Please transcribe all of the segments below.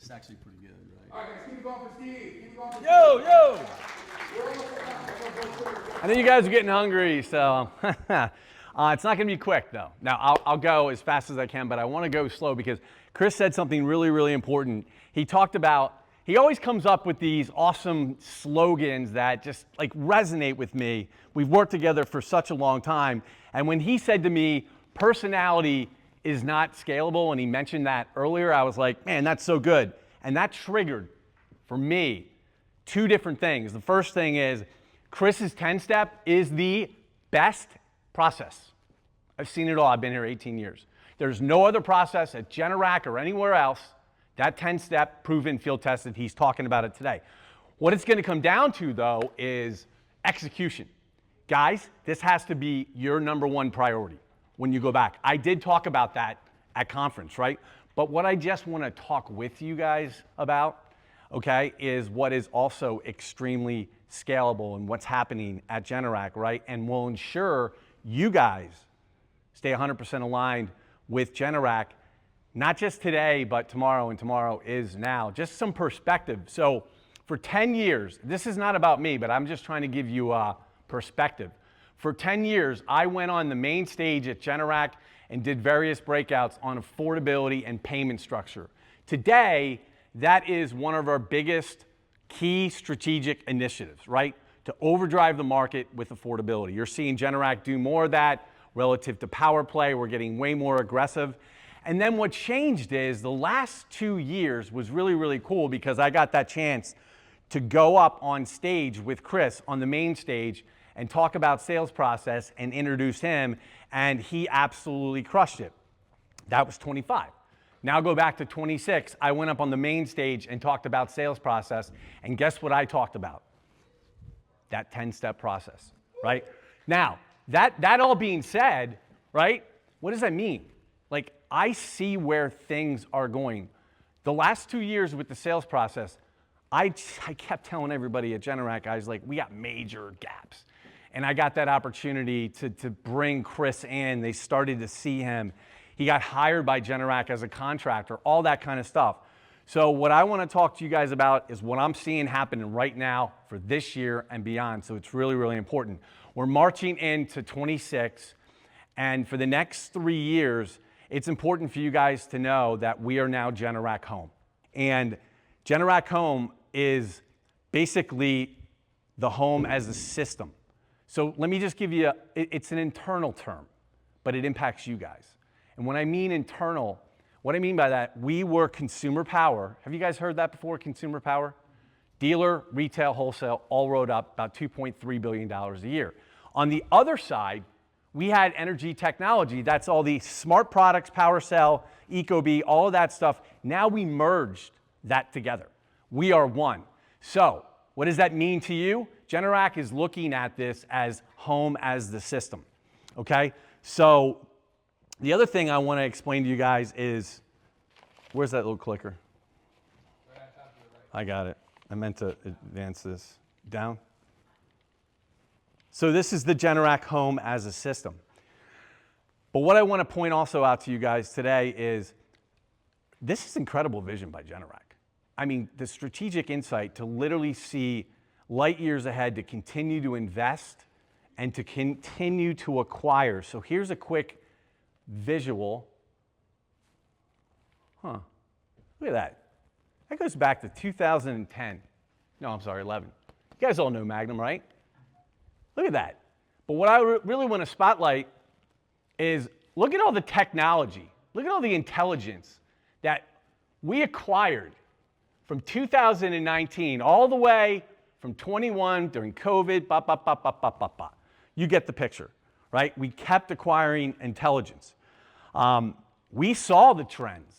It's actually pretty good, right? All right, guys, keep it going for Steve. Keep it going for Yo! Steve. I know you guys are getting hungry, so it's not going to be quick, though. Now, I'll go as fast as I can, but I want to go slow because Chris said something really, really important. He talked about, he always comes up with these awesome slogans that just like resonate with me. We've worked together for such a long time, and when he said to me, personality is not scalable, and he mentioned that earlier, I was like, man, that's so good. And that triggered, for me, two different things. The first thing is, Chris's 10-step is the best process. I've seen it all. I've been here 18 years. There's no other process at Generac or anywhere else, that 10-step, proven, field tested. He's talking about it today. What it's going to come down to, though, is execution. Guys, this has to be your number one priority when you go back. I did talk about that at conference, right? But what I just want to talk with you guys about, okay, is what is also extremely scalable and what's happening at Generac, right? And will ensure you guys stay 100% aligned with Generac, not just today, but tomorrow, and tomorrow is now. Just some perspective. So for 10 years, this is not about me, but I'm just trying to give you a perspective. For 10 years, I went on the main stage at Generac and did various breakouts on affordability and payment structure. Today, that is one of our biggest key strategic initiatives, right? To overdrive the market with affordability. You're seeing Generac do more of that relative to power play. We're getting way more aggressive. And then what changed is the last 2 years was really, really cool because I got that chance to go up on stage with Chris on the main stage and talk about sales process and introduce him, and he absolutely crushed it. That was 25. Now go back to 26. I went up on the main stage and talked about sales process, and guess what I talked about? That 10-step process, right? Now, that all being said, right, what does that mean? Like, I see where things are going. The last 2 years with the sales process, I kept telling everybody at Generac, guys, like, we got major gaps. And I got that opportunity to bring Chris in. They started to see him. He got hired by Generac as a contractor, all that kind of stuff. So what I want to talk to you guys about is what I'm seeing happening right now for this year and beyond. So it's really, really important. We're marching into 26, and for the next 3 years, it's important for you guys to know that we are now Generac Home. And Generac Home is basically the home as a system. So let me just give you, it's an internal term, but it impacts you guys. And when I mean internal, what I mean by that, we were consumer power. Have you guys heard that before, consumer power? Dealer, retail, wholesale, all wrote up about $2.3 billion a year. On the other side, we had energy technology. That's all the smart products, power cell, ecobee, all of that stuff. Now we merged that together. We are one. So what does that mean to you? Generac is looking at this as home as the system, okay? So the other thing I want to explain to you guys is, where's that little clicker? Right on top of you, I right? got it. I meant to advance this down. So this is the Generac home as a system. But what I want to point also out to you guys today is, this is incredible vision by Generac. I mean, the strategic insight to literally see light years ahead, to continue to invest and to continue to acquire. So here's a quick visual. Look at that. That goes back to 2010. No, I'm sorry, 11. You guys all know Magnum, right? Look at that. But what I really want to spotlight is, look at all the technology. Look at all the intelligence that we acquired from 2019 all the way from 21 during COVID, You get the picture, right? We kept acquiring intelligence. We saw the trends.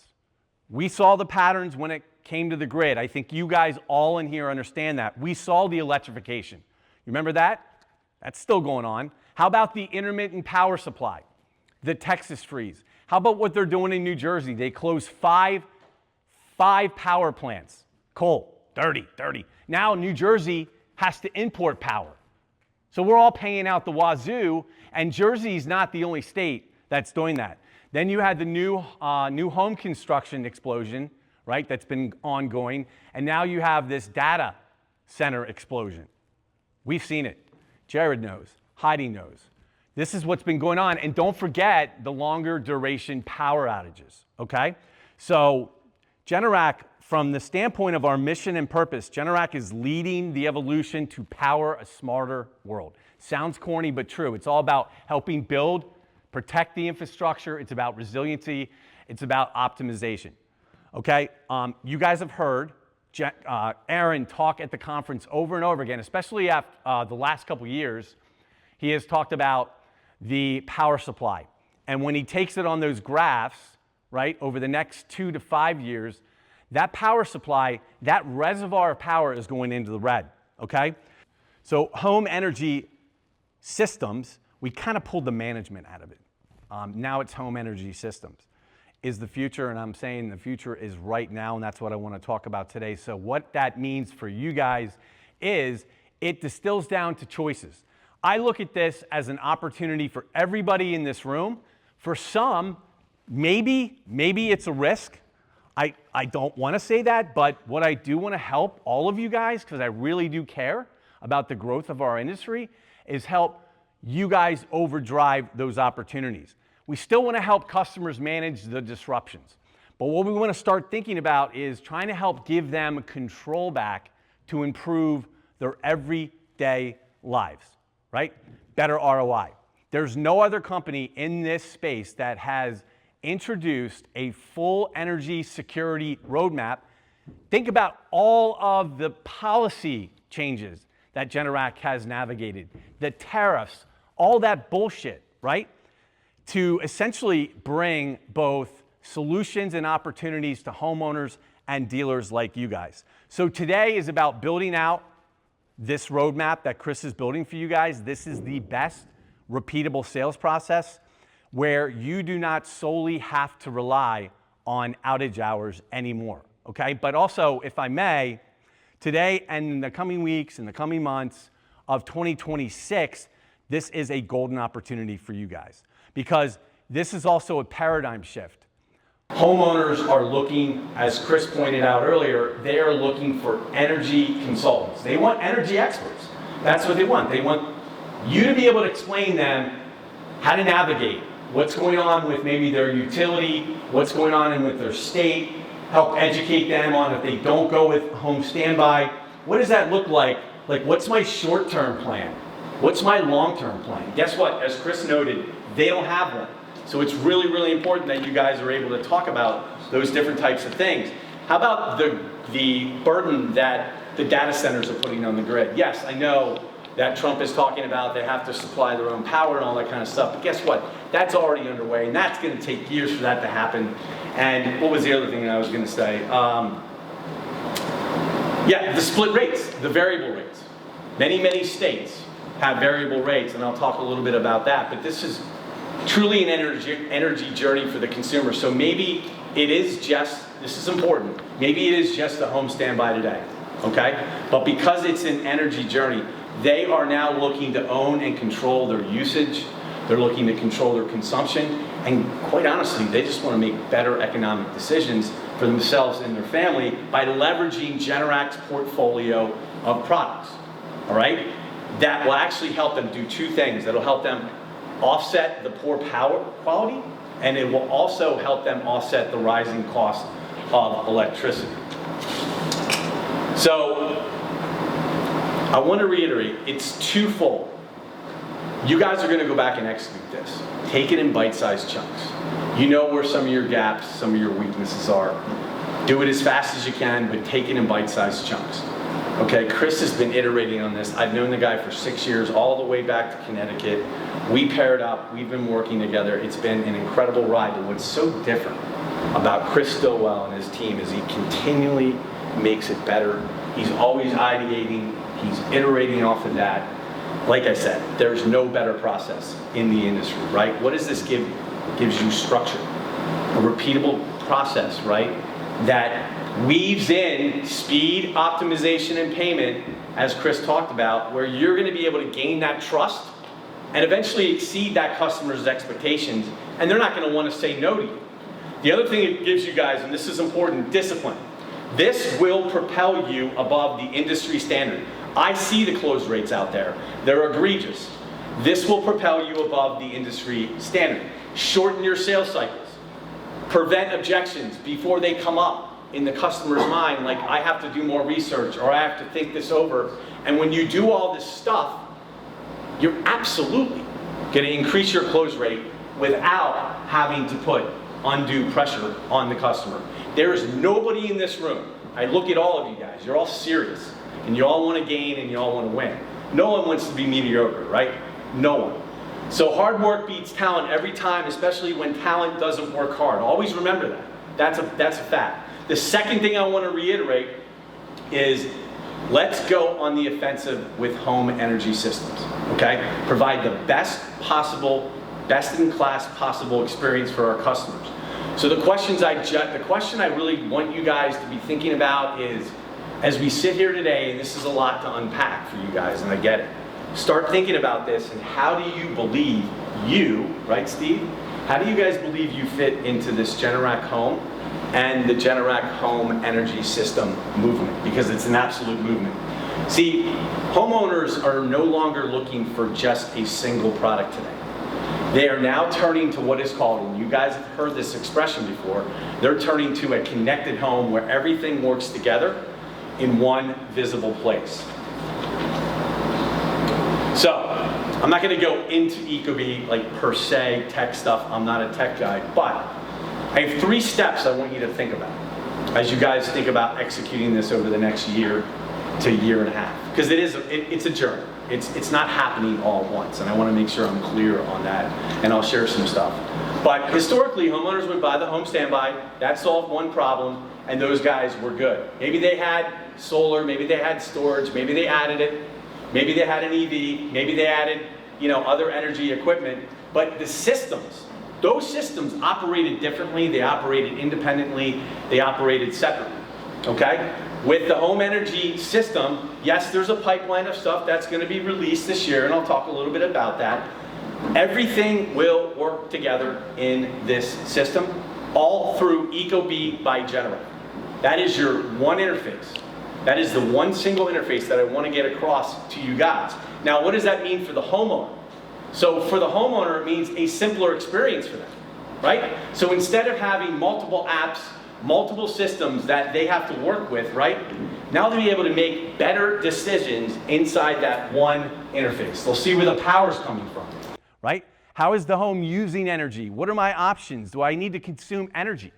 We saw the patterns when it came to the grid. I think you guys all in here understand that. We saw the electrification. You remember that? That's still going on. How about the intermittent power supply? The Texas freeze. How about what they're doing in New Jersey? They closed five power plants. Coal, dirty. Now New Jersey has to import power. So we're all paying out the wazoo, and Jersey's not the only state that's doing that. Then you had the new home construction explosion, right? That's been ongoing. And now you have this data center explosion. We've seen it. Jared knows. Heidi knows. This is what's been going on. And don't forget the longer duration power outages, okay? So Generac, from the standpoint of our mission and purpose, Generac is leading the evolution to power a smarter world. Sounds corny, but true. It's all about helping build, protect the infrastructure. It's about resiliency. It's about optimization, okay? You guys have heard Aaron talk at the conference over and over again, especially after the last couple years. He has talked about the power supply. And when he takes it on those graphs, right, over the next 2 to 5 years, that power supply, that reservoir of power is going into the red, okay? So home energy systems, we kind of pulled the management out of it. Now it's home energy systems is the future, and I'm saying the future is right now, and that's what I want to talk about today. So what that means for you guys is it distills down to choices. I look at this as an opportunity for everybody in this room. For some, maybe it's a risk. I don't want to say that, but what I do want to help all of you guys, because I really do care about the growth of our industry, is help you guys overdrive those opportunities. We still want to help customers manage the disruptions. But what we want to start thinking about is trying to help give them control back to improve their everyday lives, right? Better ROI. There's no other company in this space that has introduced a full energy security roadmap. Think about all of the policy changes that Generac has navigated, the tariffs, all that bullshit, right? To essentially bring both solutions and opportunities to homeowners and dealers like you guys. So today is about building out this roadmap that Chris is building for you guys. This is the best repeatable sales process where you do not solely have to rely on outage hours anymore, okay? But also, if I may, today and in the coming weeks, in the coming months of 2026, this is a golden opportunity for you guys because this is also a paradigm shift. Homeowners are looking, as Chris pointed out earlier, they are looking for energy consultants. They want energy experts. That's what they want. They want you to be able to explain them how to navigate what's going on with maybe their utility, what's going on with their state, help educate them on if they don't go with home standby, what does that look like? Like, what's my short-term plan? What's my long-term plan? Guess what? As Chris noted, they don't have one. So it's really, really important that you guys are able to talk about those different types of things. How about the burden that the data centers are putting on the grid? Yes, I know that Trump is talking about they have to supply their own power and all that kind of stuff, but guess what? That's already underway, and that's going to take years for that to happen. And what was the other thing that I was going to say? Yeah, the split rates, the variable rates. Many states have variable rates, and I'll talk a little bit about that, but this is truly an energy journey for the consumer. So maybe it is just, this is important, maybe it is just the home standby today, okay? But because it's an energy journey, they are now looking to own and control their usage. They're looking to control their consumption. And quite honestly, they just want to make better economic decisions for themselves and their family by leveraging Generac's portfolio of products, all right? That will actually help them do two things. That'll help them offset the poor power quality, and it will also help them offset the rising cost of electricity. So I want to reiterate, it's twofold. You guys are going to go back and execute this. Take it in bite-sized chunks. You know where some of your gaps, some of your weaknesses are. Do it as fast as you can, but take it in bite-sized chunks. Okay, Chris has been iterating on this. I've known the guy for 6 years, all the way back to Connecticut. We paired up, we've been working together. It's been an incredible ride, but what's so different about Chris Stillwell and his team is he continually makes it better. He's always ideating, he's iterating off of that. Like I said, there's no better process in the industry, right? What does this give you? It gives you structure, a repeatable process, right? That weaves in speed, optimization, and payment, as Chris talked about, where you're going to be able to gain that trust and eventually exceed that customer's expectations, and they're not going to want to say no to you. The other thing it gives you guys, and this is important, discipline. This will propel you above the industry standard. I see the close rates out there. They're egregious. This will propel you above the industry standard. Shorten your sales cycles. Prevent objections before they come up in the customer's mind, like I have to do more research or I have to think this over. And when you do all this stuff, you're absolutely going to increase your close rate without having to put undue pressure on the customer. There is nobody in this room, I look at all of you guys, you're all serious, and you all want to gain and you all want to win. No one wants to be mediocre, right? No one. So hard work beats talent every time, especially when talent doesn't work hard. Always remember that. That's a fact. The second thing I want to reiterate is let's go on the offensive with home energy systems, okay? Provide the best in class possible experience for our customers. So the question I really want you guys to be thinking about is, as we sit here today, and this is a lot to unpack for you guys, and I get it, start thinking about this and how do you believe right Steve? How do you guys believe you fit into this Generac home and the Generac home energy system movement? Because it's an absolute movement. See, homeowners are no longer looking for just a single product today. They are now turning to what is called, and you guys have heard this expression before, they're turning to a connected home where everything works together in one visible place. So, I'm not going to go into ecobee like per se tech stuff, I'm not a tech guy, but I have 3 steps I want you to think about as you guys think about executing this over the next year to year and a half. Because it's a journey. It's not happening all at once, and I want to make sure I'm clear on that, and I'll share some stuff. But historically, homeowners would buy the home standby, that solved one problem, and those guys were good. Maybe they had solar, maybe they had storage, maybe they added it, maybe they had an EV, maybe they added, other energy equipment, but the systems, those systems operated differently, they operated independently, they operated separately, okay? With the home energy system, yes, there's a pipeline of stuff that's going to be released this year, and I'll talk a little bit about that. Everything will work together in this system, all through ecobee by Generac. That is your one interface. That is the one single interface that I want to get across to you guys. Now, what does that mean for the homeowner? So for the homeowner, it means a simpler experience for them, right? So instead of having multiple apps, multiple systems that they have to work with, right? Now they'll be able to make better decisions inside that one interface. They'll see where the power's coming from, right? How is the home using energy? What are my options? Do I need to consume energy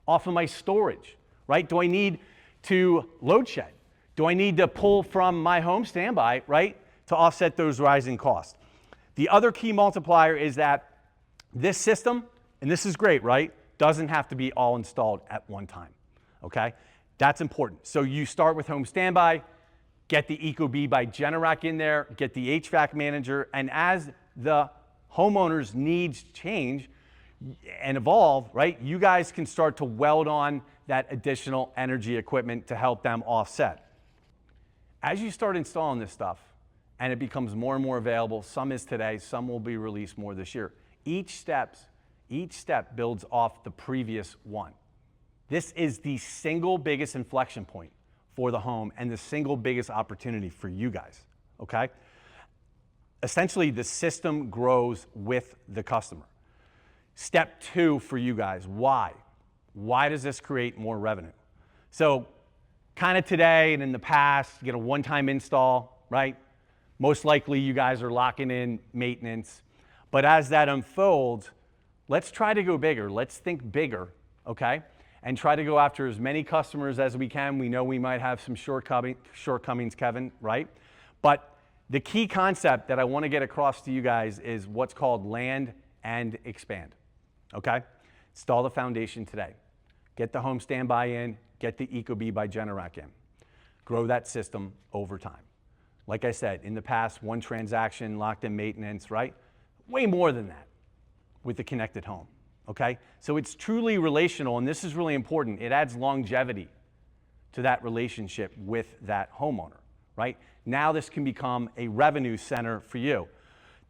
off of my storage, right? Do I need to load shed? Do I need to pull from my home standby, right, to offset those rising costs? The other key multiplier is that this system, and this is great, right, doesn't have to be all installed at one time, okay? That's important. So you start with home standby, get the ecobee by Generac in there, get the HVAC manager, and as the homeowner's needs change and evolve, right, you guys can start to weld on that additional energy equipment to help them offset. As you start installing this stuff, and it becomes more and more available, some is today, some will be released more this year. Each step builds off the previous one. This is the single biggest inflection point for the home and the single biggest opportunity for you guys, okay? Essentially, the system grows with the customer. Step 2 for you guys, why? Why does this create more revenue? So kind of today and in the past, you get a one-time install, right? Most likely you guys are locking in maintenance. But as that unfolds, let's try to go bigger. Let's think bigger, okay? And try to go after as many customers as we can. We know we might have some shortcomings, Kevin, right? But the key concept that I want to get across to you guys is what's called land and expand, okay? Install the foundation today. Get the home standby in, get the ecobee by Generac in. Grow that system over time. Like I said, in the past, one transaction, locked in maintenance, right? Way more than that with the connected home, okay? So it's truly relational, and this is really important. It adds longevity to that relationship with that homeowner, right? Now this can become a revenue center for you.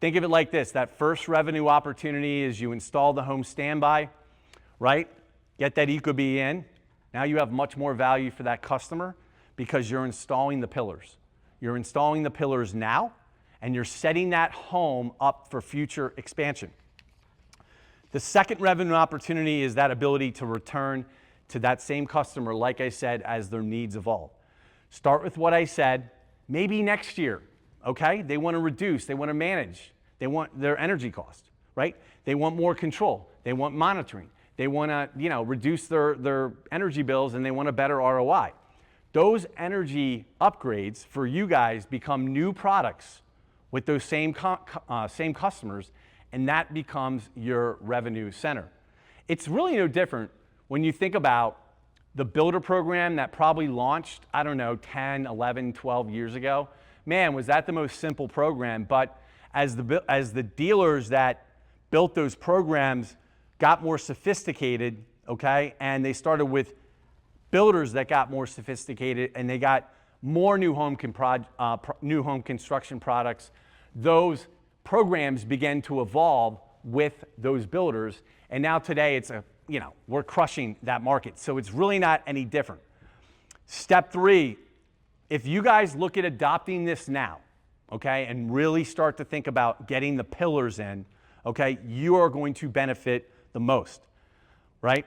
Think of it like this. That first revenue opportunity is you install the home standby, right? get that ecobee in. Now you have much more value for that customer because you're installing the pillars. You're installing the pillars now, and you're setting that home up for future expansion. The second revenue opportunity is that ability to return to that same customer, like I said, as their needs evolve. Start with what I said, maybe next year, okay? They want to reduce, they want to manage, they want their energy cost, right? They want more control, they want monitoring, they want to, reduce their energy bills, and they want a better ROI. Those energy upgrades for you guys become new products with those same customers, and that becomes your revenue center. It's really no different when you think about the builder program that probably launched, 10, 11, 12 years ago. Man, was that the most simple program. But as the dealers that built those programs got more sophisticated, okay, and they started with builders that got more sophisticated, and they got more new home construction products, those programs began to evolve with those builders. And now today we're crushing that market. So it's really not any different. Step 3, if you guys look at adopting this now, okay, and really start to think about getting the pillars in, okay, you are going to benefit the most, right?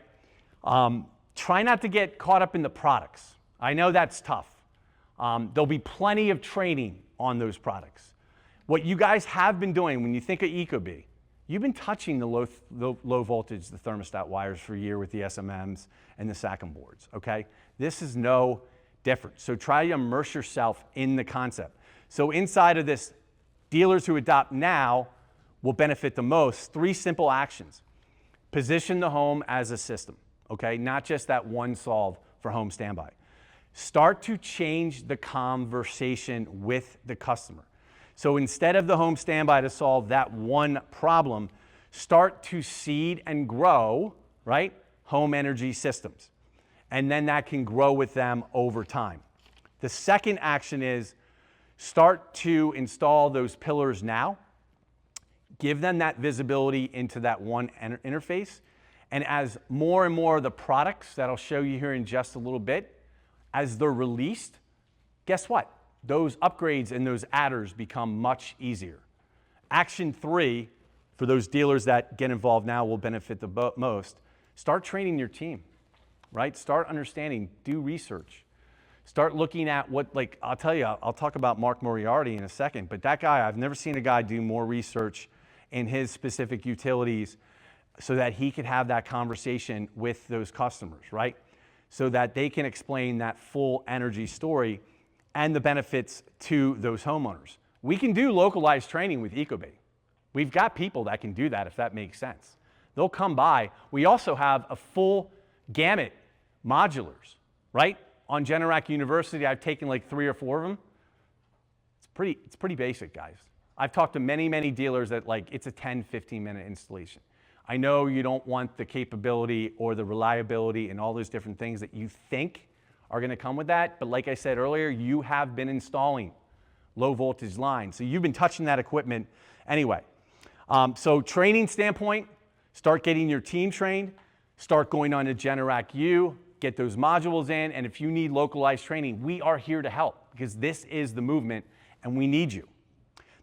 Try not to get caught up in the products. I know that's tough. There'll be plenty of training on those products. What you guys have been doing when you think of ecobee, you've been touching the low voltage, the thermostat wires for a year with the SMMs and the SACM boards, okay? This is no different. So try to immerse yourself in the concept. So inside of this, dealers who adopt now will benefit the most. 3 simple actions. Position the home as a system, okay? Not just that one solve for home standby. Start to change the conversation with the customer. So instead of the home standby to solve that one problem, start to seed and grow, right, home energy systems. And then that can grow with them over time. The second action is start to install those pillars now. Give them that visibility into that one interface. And as more and more of the products that I'll show you here in just a little bit, as they're released, guess what? Those upgrades and those adders become much easier. Action 3, for those dealers that get involved now, will benefit the most. Start training your team, right? Start understanding, do research. Start looking at I'll tell you, I'll talk about Mark Moriarty in a second, but that guy, I've never seen a guy do more research in his specific utilities so that he could have that conversation with those customers, right? So that they can explain that full energy story and the benefits to those homeowners. We can do localized training with ecobee. We've got people that can do that, if that makes sense. They'll come by. We also have a full gamut modulars, right? On Generac University, I've taken like 3 or 4 of them. It's pretty basic, guys. I've talked to many, many dealers that it's a 10, 15-minute installation. I know you don't want the capability or the reliability and all those different things that you think are going to come with that, but like I said earlier, you have been installing low voltage lines, so you've been touching that equipment anyway. So training standpoint, start getting your team trained, start going on to Generac U, get those modules in, and if you need localized training, we are here to help because this is the movement and we need you.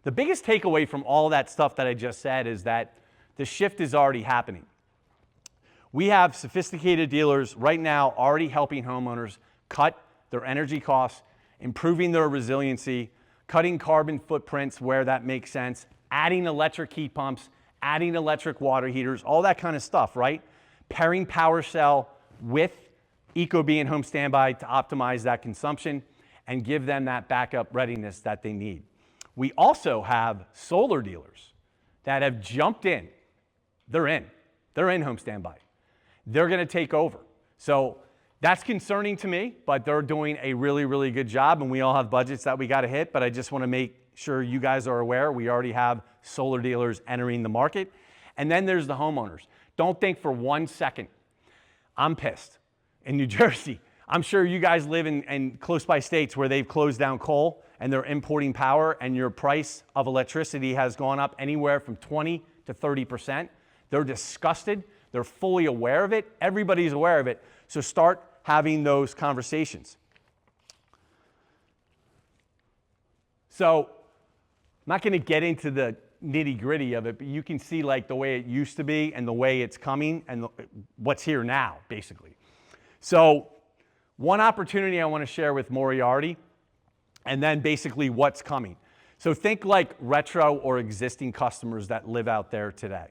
The biggest takeaway from all that stuff that I just said is that the shift is already happening. We have sophisticated dealers right now already helping homeowners cut their energy costs, improving their resiliency, cutting carbon footprints where that makes sense, adding electric heat pumps, adding electric water heaters, all that kind of stuff, right? Pairing PowerCell with ecobee and home standby to optimize that consumption and give them that backup readiness that they need. We also have solar dealers that have jumped in. They're in home standby. They're going to take over. So that's concerning to me, but they're doing a really, really good job, and we all have budgets that we got to hit, but I just want to make sure you guys are aware we already have solar dealers entering the market. And then there's the homeowners. Don't think for 1 second, I'm pissed. In New Jersey, I'm sure you guys live in close by states where they've closed down coal and they're importing power and your price of electricity has gone up anywhere from 20 to 30%. They're disgusted. They're fully aware of it. Everybody's aware of it. So start having those conversations. So I'm not going to get into the nitty-gritty of it, but you can see like the way it used to be and the way it's coming and what's here now, basically. So one opportunity I want to share with Moriarty, and then basically what's coming. So think like retro or existing customers that live out there today.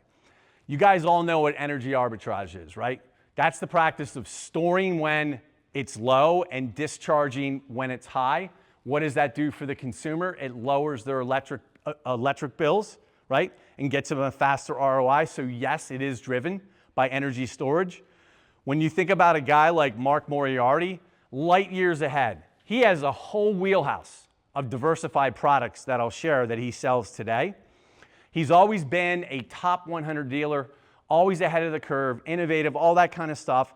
You guys all know what energy arbitrage is, right? That's the practice of storing when it's low and discharging when it's high. What does that do for the consumer? It lowers their electric bills, right? And gets them a faster ROI. So yes, it is driven by energy storage. When you think about a guy like Mark Moriarty, light years ahead, he has a whole wheelhouse of diversified products that I'll share that he sells today. He's always been a top 100 dealer, always ahead of the curve, innovative, all that kind of stuff.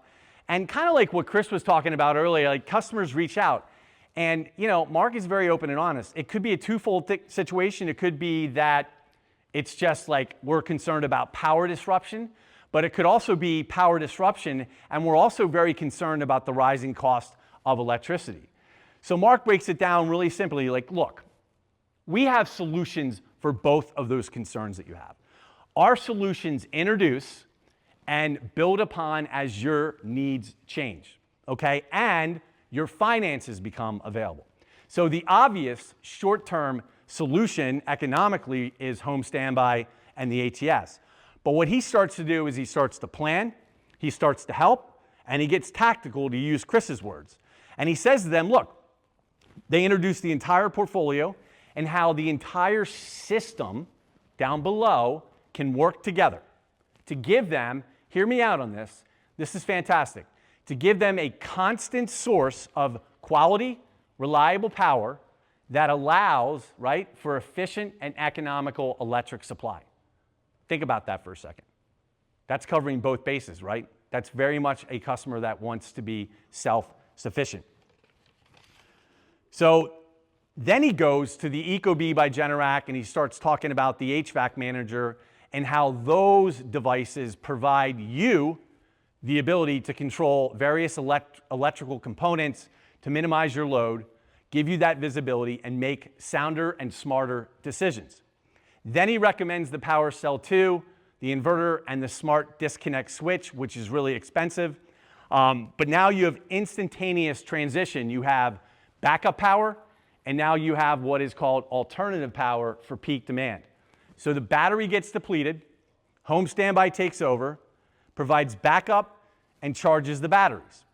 And kind of like what Chris was talking about earlier, like customers reach out. And, you know, Mark is very open and honest. It could be a twofold situation. It could be that it's just like we're concerned about power disruption, but it could also be power disruption, and we're also very concerned about the rising cost of electricity. So Mark breaks it down really simply, like, look, we have solutions for both of those concerns that you have. Our solutions introduce and build upon as your needs change, okay? And your finances become available. So the obvious short-term solution economically is home standby and the ATS. But what he starts to do is he starts to plan, he starts to help, and he gets tactical, to use Chris's words. And he says to them, look, they introduce the entire portfolio and how the entire system down below can work together to give them, hear me out on this, this is fantastic, to give them a constant source of quality, reliable power that allows, right, for efficient and economical electric supply. Think about that for a second. That's covering both bases, right? That's very much a customer that wants to be self-sufficient. So then he goes to the ecobee by Generac and he starts talking about the HVAC manager and how those devices provide you the ability to control various electrical components to minimize your load, give you that visibility, and make sounder and smarter decisions. Then he recommends the Power Cell 2, the inverter, and the smart disconnect switch, which is really expensive. But now you have instantaneous transition. You have backup power, and now you have what is called alternative power for peak demand. So the battery gets depleted, home standby takes over, provides backup, and charges the batteries.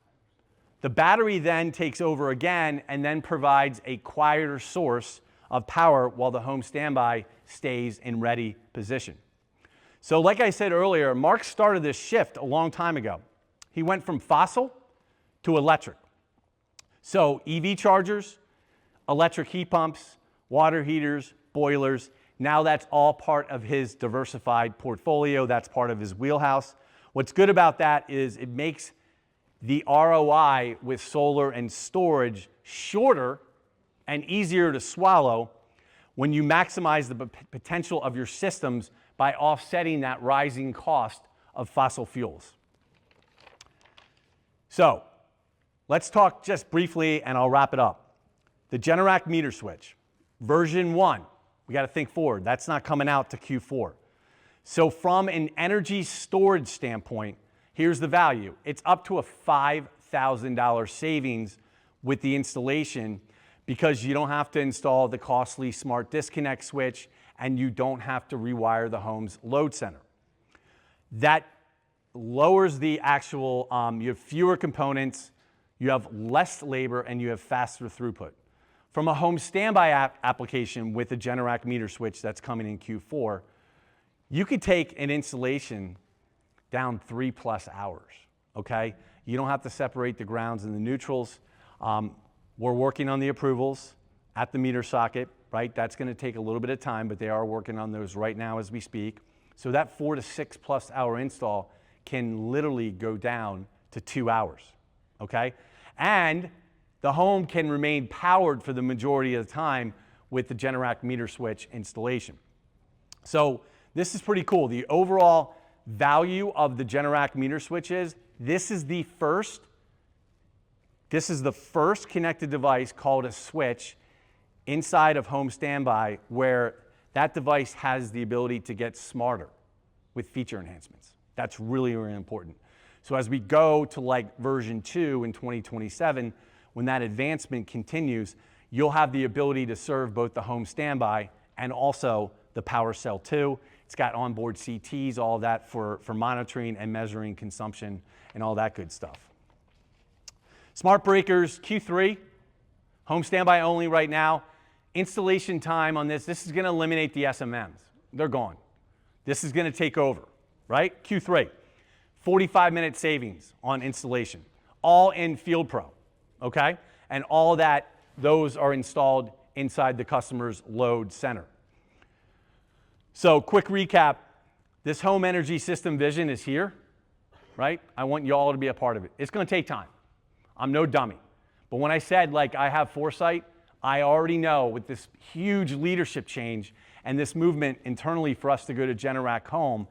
The battery then takes over again and then provides a quieter source of power while the home standby stays in ready position. So like I said earlier, Mark started this shift a long time ago. He went from fossil to electric. So EV chargers, electric heat pumps, water heaters, boilers, now that's all part of his diversified portfolio. That's part of his wheelhouse. What's good about that is it makes the ROI with solar and storage shorter and easier to swallow when you maximize the potential of your systems by offsetting that rising cost of fossil fuels. So let's talk just briefly and I'll wrap it up. The Generac meter switch, version 1. We got to think forward. That's not coming out to Q4. So from an energy storage standpoint, here's the value. It's up to a $5,000 savings with the installation because you don't have to install the costly smart disconnect switch and you don't have to rewire the home's load center. That lowers the actual, you have fewer components, you have less labor, and you have faster throughput. From a home standby application with the Generac meter switch that's coming in Q4, you could take an installation down 3+ hours, okay? You don't have to separate the grounds and the neutrals. We're working on the approvals at the meter socket, right? That's gonna take a little bit of time, but they are working on those right now as we speak. So that 4 to 6+ hour install can literally go down to 2 hours, okay? And the home can remain powered for the majority of the time with the Generac meter switch installation. So this is pretty cool. The overall value of the Generac meter switch is this is the first connected device called a switch inside of home standby where that device has the ability to get smarter with feature enhancements. That's really, really important. So as we go to like version 2 in 2027, when that advancement continues, you'll have the ability to serve both the home standby and also the Power Cell 2. It's got onboard CTs, all of that for monitoring and measuring consumption and all that good stuff. Smart breakers, Q3, home standby only right now. Installation time on this is going to eliminate the SMMs. They're gone. This is going to take over, right? Q3, 45-minute savings on installation, all in Field Pro, okay? And all that, those are installed inside the customer's load center. So quick recap, this home energy system vision is here, right? I want you all to be a part of it. It's going to take time. I'm no dummy. But when I said like I have foresight, I already know with this huge leadership change and this movement internally for us to go to Generac Home,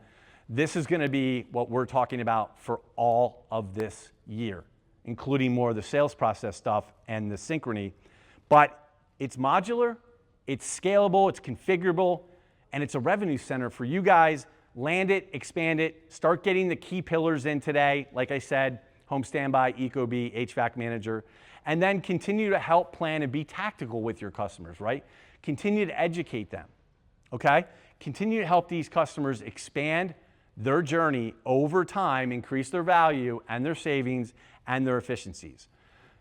this is going to be what we're talking about for all of this year, including more of the sales process stuff and the synchrony. But it's modular, it's scalable, it's configurable, and it's a revenue center for you guys. Land it, expand it, start getting the key pillars in today. Like I said, home standby, ecobee, HVAC manager, and then continue to help plan and be tactical with your customers, right? Continue to educate them, okay? Continue to help these customers expand their journey over time, increase their value and their savings and their efficiencies.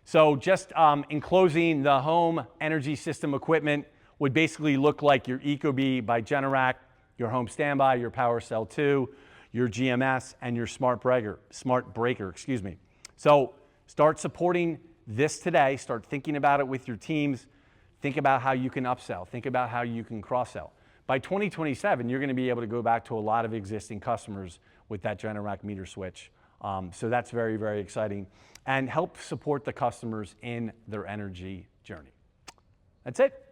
So just in closing, the home energy system equipment would basically look like your ecobee by Generac, your home standby, your Power Cell 2, your GMS, and your smart breaker, excuse me. So start supporting this today. Start thinking about it with your teams. Think about how you can upsell. Think about how you can cross-sell. By 2027, you're going to be able to go back to a lot of existing customers with that Generac meter switch. So that's very, very exciting. And help support the customers in their energy journey. That's it.